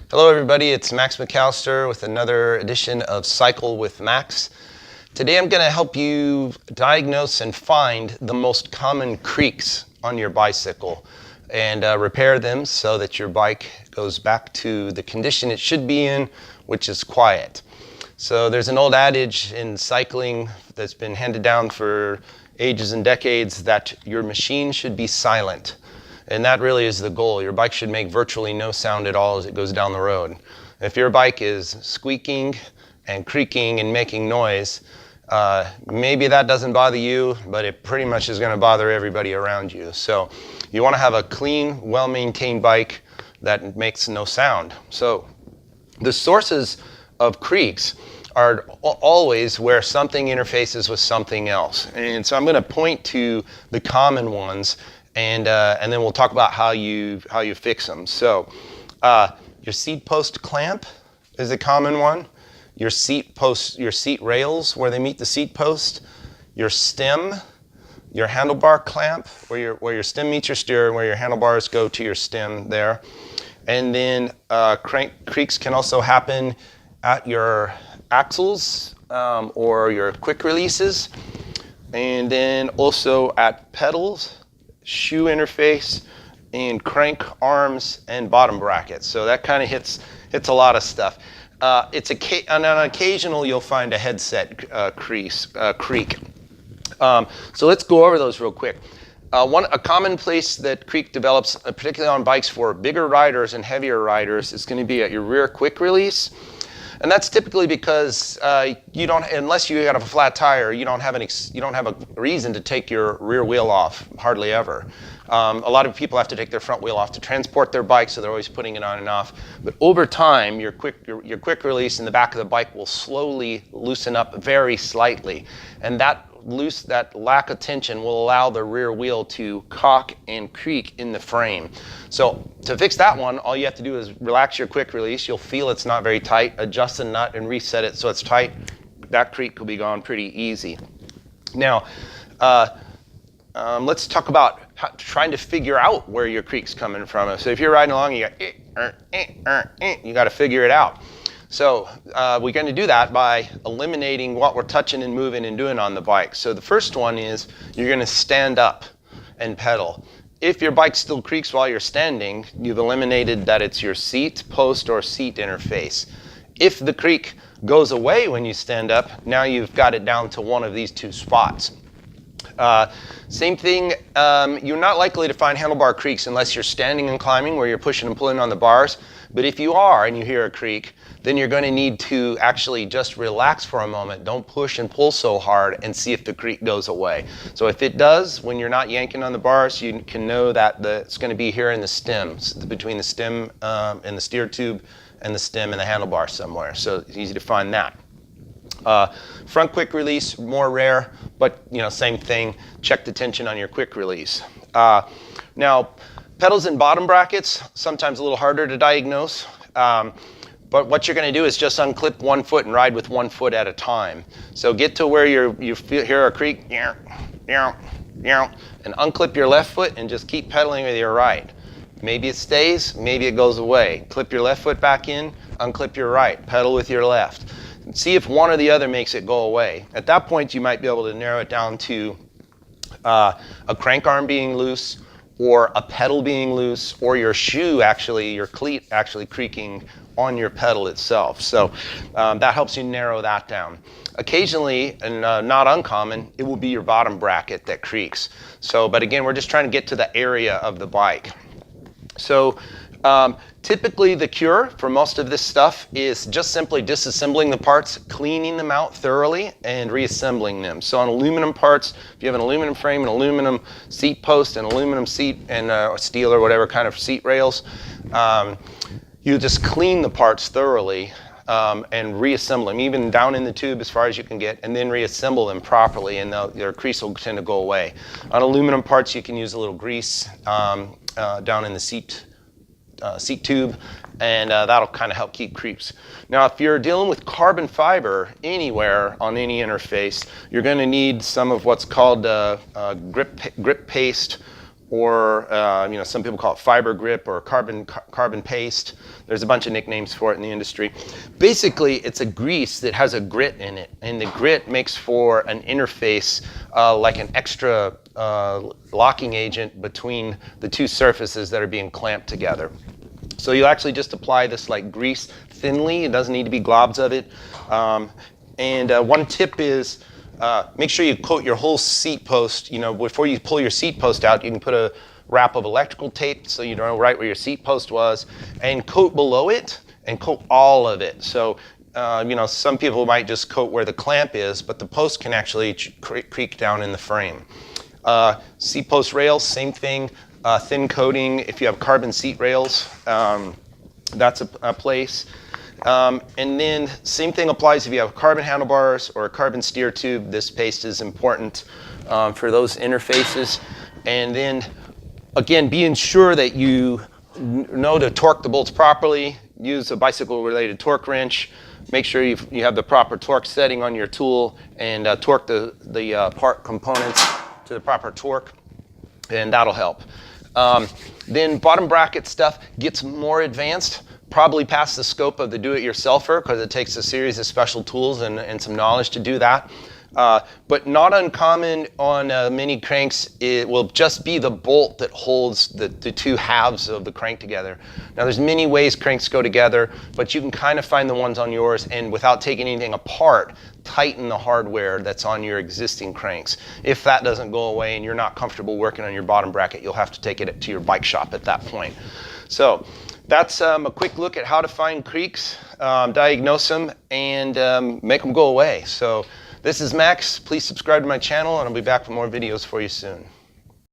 Hello everybody, it's Max McAllister with another edition of Cycle with Max. Today I'm going to help you diagnose and find the most common creaks on your bicycle and repair them so that your bike goes back to the condition it should be in, which is quiet. So there's an old adage in cycling that's been handed down for ages and decades that your machine should be silent. And that really is the goal. Your bike should make virtually no sound at all as it goes down the road. If your bike is squeaking and creaking and making noise, maybe that doesn't bother you, but it pretty much is going to bother everybody around you. So you want to have a clean, well-maintained bike that makes no sound. So the sources of creaks are always where something interfaces with something else. And so I'm going to point to the common ones, and then we'll talk about how you fix them. So your seat post clamp is a common one. Your seat rails where they meet the seat post. Your stem, your handlebar clamp where your stem meets your steer and where your handlebars go to your stem there. And then creaks can also happen at your axles or your quick releases, and then also at pedals, shoe interface, and crank arms and bottom brackets. So that kind of hits a lot of stuff. On an occasional you'll find a headset creak. So let's go over those real quick. A common place that creak develops, particularly on bikes for bigger riders and heavier riders, is going to be at your rear quick release. And that's typically because unless you have a flat tire, you don't have a reason to take your rear wheel off, hardly ever. A lot of people have to take their front wheel off to transport their bike, so they're always putting it on and off. But over time, your quick release in the back of the bike will slowly loosen up very slightly, and that lack of tension will allow the rear wheel to cock and creak in the frame. So to fix that one, all you have to do is relax your quick release. You'll feel it's not very tight. Adjust the nut and reset it so it's tight. That creak will be gone pretty easy. Now, let's talk about trying to figure out where your creak's coming from. So if you're riding along, you got to figure it out. So we're going to do that by eliminating what we're touching and moving and doing on the bike. So the first one is you're going to stand up and pedal. If your bike still creaks while you're standing, you've eliminated that it's your seat post or seat interface. If the creak goes away when you stand up, now you've got it down to one of these two spots. Same thing, you're not likely to find handlebar creaks unless you're standing and climbing where you're pushing and pulling on the bars. But if you are and you hear a creak, then you're going to need to actually just relax for a moment. Don't push and pull so hard and see if the creak goes away. So if it does, when you're not yanking on the bars, you can know that it's going to be here in the stems, between the stem and the steer tube and the stem and the handlebar somewhere. So it's easy to find that. Front quick release, more rare, but same thing. Check the tension on your quick release. Now, pedals and bottom brackets, sometimes a little harder to diagnose. But what you're going to do is just unclip one foot and ride with one foot at a time. So get to where you hear a creak, and unclip your left foot and just keep pedaling with your right. Maybe it stays, maybe it goes away. Clip your left foot back in, unclip your right, pedal with your left. See if one or the other makes it go away. At that point, you might be able to narrow it down to a crank arm being loose, or a pedal being loose, or your cleat actually creaking on your pedal itself. So that helps you narrow that down. Occasionally, and not uncommon, it will be your bottom bracket that creaks. But again, we're just trying to get to the area of the bike. So typically the cure for most of this stuff is just simply disassembling the parts, cleaning them out thoroughly, and reassembling them. So on aluminum parts, if you have an aluminum frame, an aluminum seat post, an aluminum seat, and steel or whatever kind of seat rails, you just clean the parts thoroughly and reassemble them, even down in the tube as far as you can get, and then reassemble them properly, and their crease will tend to go away. On aluminum parts, you can use a little grease down in the seat tube, and that'll kind of help keep creeps. Now, if you're dealing with carbon fiber anywhere on any interface, you're going to need some of what's called grip paste or some people call it fiber grip or carbon paste. There's a bunch of nicknames for it in the industry. Basically, it's a grease that has a grit in it, and the grit makes for an interface like an extra locking agent between the two surfaces that are being clamped together. So you actually just apply this like grease thinly. It doesn't need to be globs of it. One tip is make sure you coat your whole seat post. Before you pull your seat post out, you can put a wrap of electrical tape so you know right where your seat post was, and coat below it and coat all of it. So some people might just coat where the clamp is, but the post can actually creak down in the frame. Seat post rails, same thing, thin coating. If you have carbon seat rails, that's a place. And then same thing applies if you have carbon handlebars or a carbon steer tube. This paste is important for those interfaces. And then again, being sure that you know to torque the bolts properly. Use a bicycle-related torque wrench. Make sure you have the proper torque setting on your tool, and torque the part components to the proper torque, and that'll help. Then bottom bracket stuff gets more advanced, probably past the scope of the do-it-yourselfer, because it takes a series of special tools and some knowledge to do that. But not uncommon on mini cranks, it will just be the bolt that holds the two halves of the crank together. Now there's many ways cranks go together, but you can kind of find the ones on yours, and without taking anything apart, tighten the hardware that's on your existing cranks. If that doesn't go away and you're not comfortable working on your bottom bracket, you'll have to take it to your bike shop at that point. So that's a quick look at how to find creaks, diagnose them, and make them go away. So this is Max. Please subscribe to my channel, and I'll be back with more videos for you soon.